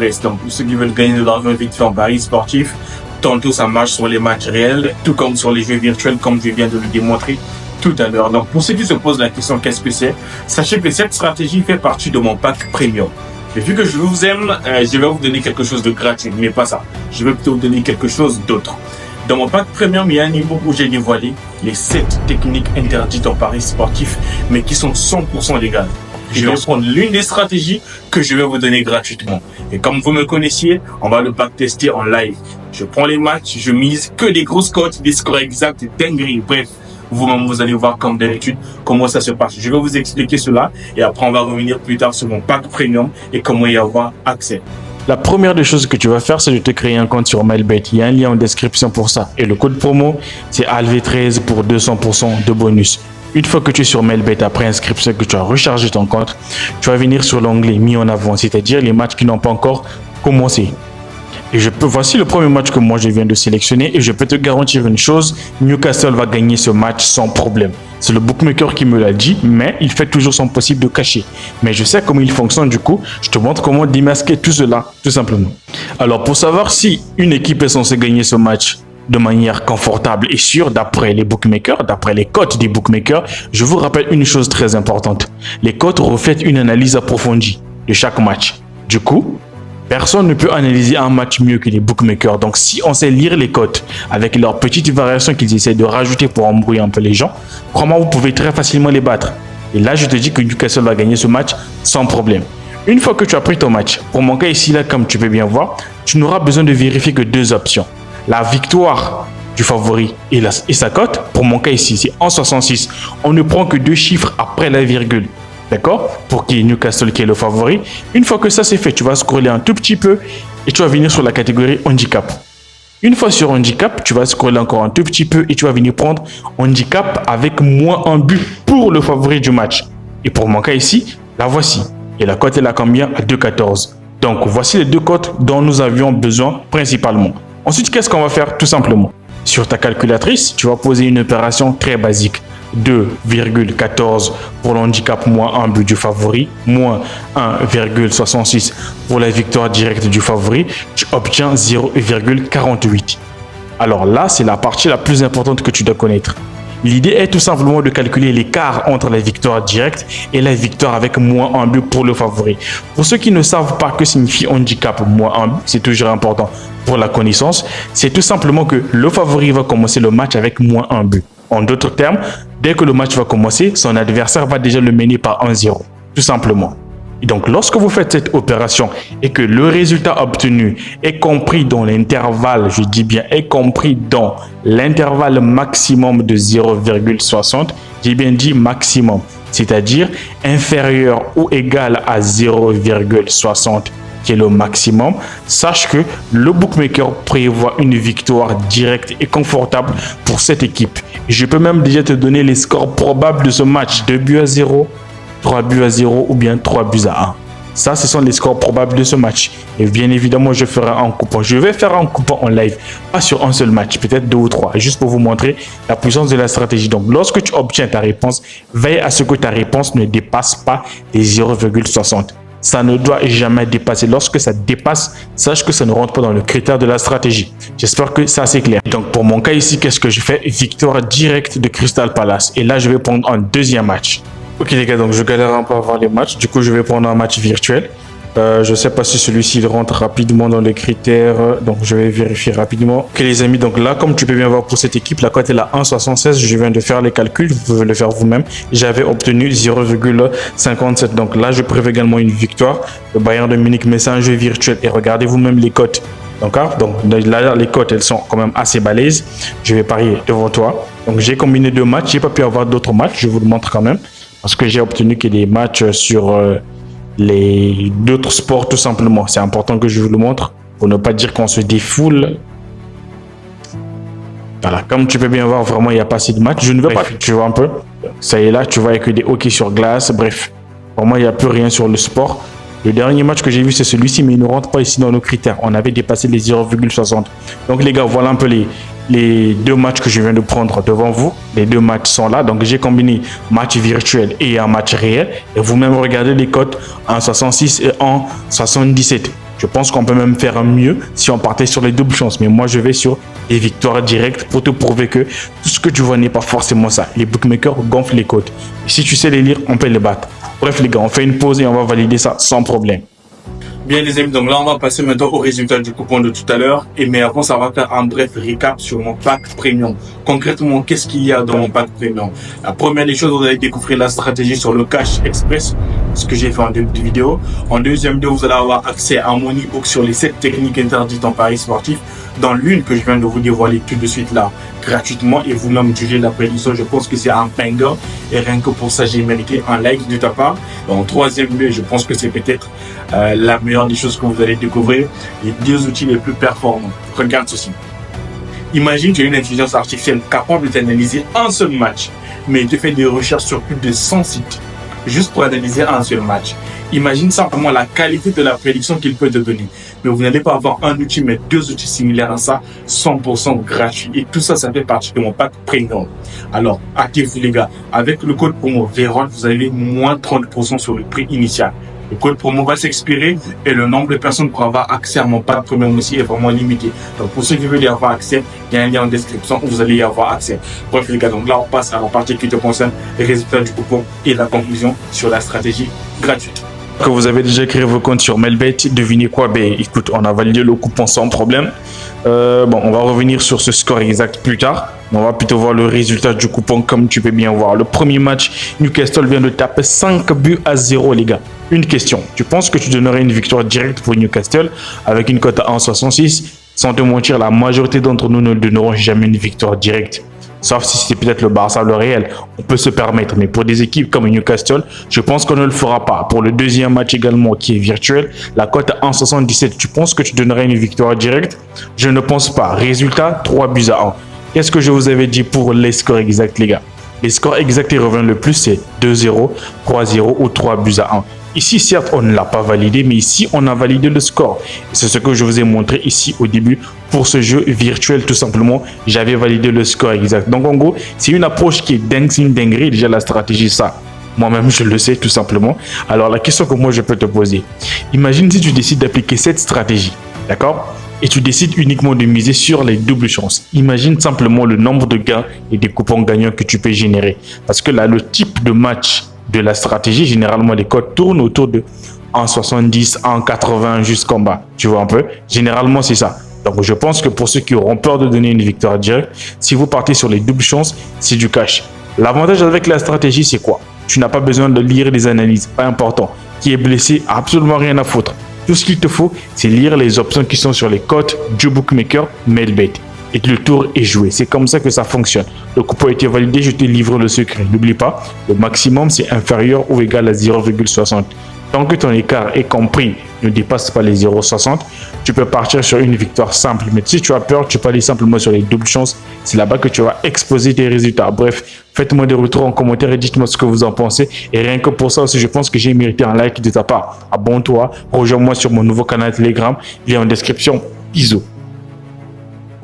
Express. Donc, pour ceux qui veulent gagner de l'argent vite fait en paris sportif, tantôt ça marche sur les matchs réels, tout comme sur les jeux virtuels, comme je viens de le démontrer tout à l'heure. Donc, pour ceux qui se posent la question qu'est-ce que c'est, sachez que cette stratégie fait partie de mon pack premium. Et vu que je vous aime, je vais vous donner quelque chose de gratuit, mais pas ça. Je vais plutôt vous donner quelque chose d'autre. Dans mon pack premium, il y a un niveau où j'ai dévoilé les 7 techniques interdites en paris sportif, mais qui sont 100% légales. Je vais prendre l'une des stratégies que je vais vous donner gratuitement. Et comme vous me connaissiez, on va le backtester en live. Je prends les matchs, je mise que des grosses cotes, des scores exacts, dingueries. Bref, vous-même, vous allez voir comme d'habitude comment ça se passe. Je vais vous expliquer cela et après on va revenir plus tard sur mon pack premium et comment y avoir accès. La première des choses que tu vas faire, c'est de te créer un compte sur MailBet. Il y a un lien en description pour ça. Et le code promo, c'est ALV13 pour 200% de bonus. Une fois que tu es sur MailBet, après inscription, que tu as rechargé ton compte, tu vas venir sur l'onglet mis en avant, c'est-à-dire les matchs qui n'ont pas encore commencé. Et voici le premier match que moi je viens de sélectionner et je peux te garantir une chose, Newcastle va gagner ce match sans problème. C'est le bookmaker qui me l'a dit, mais il fait toujours son possible de cacher. Mais je sais comment il fonctionne, du coup, je te montre comment démasquer tout cela, tout simplement. Alors, pour savoir si une équipe est censée gagner ce match de manière confortable et sûre d'après les bookmakers, d'après les cotes des bookmakers, je vous rappelle une chose très importante. Les cotes reflètent une analyse approfondie de chaque match. Du coup, personne ne peut analyser un match mieux que les bookmakers. Donc, si on sait lire les cotes avec leurs petites variations qu'ils essaient de rajouter pour embrouiller un peu les gens, crois-moi, vous pouvez très facilement les battre. Et là, je te dis que Newcastle va gagner ce match sans problème. Une fois que tu as pris ton match, pour mon cas ici, là, comme tu peux bien voir, tu n'auras besoin de vérifier que 2 options. La victoire du favori et sa cote. Pour mon cas ici, c'est 1,66. On ne prend que 2 chiffres après la virgule. D'accord? Pour qui est Newcastle qui est le favori. Une fois que ça c'est fait, tu vas scroller un tout petit peu et tu vas venir sur la catégorie handicap. Une fois sur handicap, tu vas scroller encore un tout petit peu et tu vas venir prendre handicap avec moins un but pour le favori du match. Et pour mon cas ici, la voici. Et la cote est là combien? À 2,14. Donc voici les 2 cotes dont nous avions besoin principalement. Ensuite, qu'est-ce qu'on va faire? Tout simplement, sur ta calculatrice, tu vas poser une opération très basique. 2,14 pour l'handicap moins un but du favori, moins 1,66 pour la victoire directe du favori, tu obtiens 0,48. Alors là, c'est la partie la plus importante que tu dois connaître. L'idée est tout simplement de calculer l'écart entre la victoire directe et la victoire avec moins un but pour le favori. Pour ceux qui ne savent pas que signifie handicap moins un but, c'est toujours important pour la connaissance. C'est tout simplement que le favori va commencer le match avec moins un but. En d'autres termes, dès que le match va commencer, son adversaire va déjà le mener par 1-0, tout simplement. Et donc, lorsque vous faites cette opération et que le résultat obtenu est compris dans l'intervalle, je dis bien est compris dans l'intervalle maximum de 0,60, j'ai bien dit maximum, c'est-à-dire inférieur ou égal à 0,60, qui est le maximum, sache que le bookmaker prévoit une victoire directe et confortable pour cette équipe. Je peux même déjà te donner les scores probables de ce match, 2 buts à 0, 3 buts à 0 ou bien 3 buts à 1. Ça, ce sont les scores probables de ce match. Et bien évidemment, je ferai un coupon. Je vais faire un coupon en live, pas sur un seul match, peut-être 2 ou 3, juste pour vous montrer la puissance de la stratégie. Donc, lorsque tu obtiens ta réponse, veille à ce que ta réponse ne dépasse pas les 0,60. Ça ne doit jamais dépasser. Lorsque ça dépasse, sache que ça ne rentre pas dans le critère de la stratégie. J'espère que ça c'est clair. Donc pour mon cas ici, qu'est-ce que je fais? Victoire directe de Crystal Palace. Et là, je vais prendre un deuxième match. Ok les gars, donc je galère un peu à voir les matchs. Du coup, je vais prendre un match virtuel. Je ne sais pas si celui-ci rentre rapidement dans les critères. Donc je vais vérifier rapidement. Ok les amis, donc là, comme tu peux bien voir pour cette équipe, la cote est à 1,76. Je viens de faire les calculs. Vous pouvez le faire vous-même. J'avais obtenu 0,57. Donc là, je prévois également une victoire. Le Bayern de Munich, mais c'est un jeu virtuel. Et regardez vous-même les cotes. D'accord? Donc là, les cotes, elles sont quand même assez balèzes. Je vais parier devant toi. Donc j'ai combiné 2 matchs. J'ai pas pu avoir d'autres matchs. Je vous le montre quand même. Parce que j'ai obtenu que des matchs sur d'autres sports tout simplement. C'est important que je vous le montre pour ne pas dire qu'on se défoule. Voilà, comme tu peux bien voir, vraiment il n'y a pas assez de matchs. Je ne veux pas, tu vois un peu. Ça y est là, tu vois, avec des hockey sur glace. Bref, vraiment il n'y a plus rien sur le sport. Le dernier match que j'ai vu, c'est celui-ci, mais il ne rentre pas ici dans nos critères. On avait dépassé les 0,60. Donc les gars, voilà un peu les 2 matchs que je viens de prendre devant vous. Les 2 matchs sont là. Donc j'ai combiné match virtuel et un match réel. Et vous-même regardez les cotes en 66 et en 77. Je pense qu'on peut même faire mieux si on partait sur les doubles chances. Mais moi, je vais sur les victoires directes pour te prouver que tout ce que tu vois n'est pas forcément ça. Les bookmakers gonflent les cotes. Et si tu sais les lire, on peut les battre. Bref, les gars, on fait une pause et on va valider ça sans problème. Bien les amis, donc là on va passer maintenant au résultat du coupon de tout à l'heure. Mais avant ça, on va faire un bref recap sur mon pack premium. Concrètement, qu'est-ce qu'il y a dans mon pack premium? La première des choses, vous allez découvrir la stratégie sur le cash express, ce que j'ai fait en début de vidéo. En deuxième vidéo, vous allez avoir accès à mon e-book sur les 7 techniques interdites en paris sportif, dans l'une que je viens de vous dévoiler tout de suite là, gratuitement, et vous-même jugez la prédiction. Je pense que c'est un banger et rien que pour ça, j'ai mérité un like de ta part. Et en troisième lieu, je pense que c'est peut-être la meilleure des choses que vous allez découvrir, les 2 outils les plus performants. Regarde ceci. Imagine tu as une intelligence artificielle capable d'analyser un seul match, mais il te fait des recherches sur plus de 100 sites, juste pour analyser un seul match. Imagine simplement la qualité de la prédiction qu'il peut te donner. Mais vous n'allez pas avoir un outil, mais 2 outils similaires à ça, 100% gratuit. Et tout ça, ça fait partie de mon pack premium. Alors, hâtez-vous les gars. Avec le code promo VEROL, vous avez moins 30% sur le prix initial. Le code promo va s'expirer et le nombre de personnes pour avoir accès à mon pack premium aussi est vraiment limité. Donc, pour ceux qui veulent y avoir accès, il y a un lien en description où vous allez y avoir accès. Bref, les gars, donc là, on passe à la partie qui te concerne, les résultats du coupon et la conclusion sur la stratégie gratuite. Que vous avez déjà créé vos comptes sur Melbet, devinez quoi? Ben, écoute, on a validé le coupon sans problème. Bon, on va revenir sur ce score exact plus tard. On va plutôt voir le résultat du coupon comme tu peux bien voir. Le premier match, Newcastle vient de taper 5-0, les gars. Une question. Tu penses que tu donnerais une victoire directe pour Newcastle avec une cote à 1,66? Sans te mentir, la majorité d'entre nous ne donneront jamais une victoire directe. Sauf si c'est peut-être le Barça, le Real, on peut se permettre. Mais pour des équipes comme Newcastle, je pense qu'on ne le fera pas. Pour le deuxième match également, qui est virtuel, la cote à 1,77, tu penses que tu donnerais une victoire directe? Je ne pense pas. Résultat, 3-1. Qu'est-ce que je vous avais dit pour les scores exacts, les gars? Les scores exacts qui reviennent le plus, c'est 2-0, 3-0 ou 3-1. Ici, certes, on ne l'a pas validé, mais ici, on a validé le score. C'est ce que je vous ai montré ici au début. Pour ce jeu virtuel, tout simplement, j'avais validé le score exact. Donc, en gros, c'est une approche qui est dingue, c'est une dinguerie. Déjà, la stratégie, ça, moi-même, je le sais, tout simplement. Alors, la question que moi, je peux te poser, imagine si tu décides d'appliquer cette stratégie, d'accord? Et tu décides uniquement de miser sur les doubles chances. Imagine simplement le nombre de gains et des coupons gagnants que tu peux générer. Parce que là, le type de match de la stratégie, généralement, les cotes tournent autour de 1,70, 1,80 jusqu'en bas. Tu vois un peu? Généralement, c'est ça. Donc, je pense que pour ceux qui auront peur de donner une victoire directe, si vous partez sur les doubles chances, c'est du cash. L'avantage avec la stratégie, c'est quoi? Tu n'as pas besoin de lire les analyses. Pas important. Qui est blessé, absolument rien à foutre. Tout ce qu'il te faut, c'est lire les options qui sont sur les cotes du bookmaker Melbet. Et le tour est joué. C'est comme ça que ça fonctionne. Le coupon a été validé, je te livre le secret. N'oublie pas, le maximum, c'est inférieur ou égal à 0,60. Tant que ton écart est compris, ne dépasse pas les 0,60, tu peux partir sur une victoire simple. Mais si tu as peur, tu peux aller simplement sur les doubles chances. C'est là-bas que tu vas exposer tes résultats. Bref, faites-moi des retours en commentaire et dites-moi ce que vous en pensez. Et rien que pour ça aussi, je pense que j'ai mérité un like de ta part. Abonne-toi, rejoins-moi sur mon nouveau canal Telegram. Il est en description. Bisous.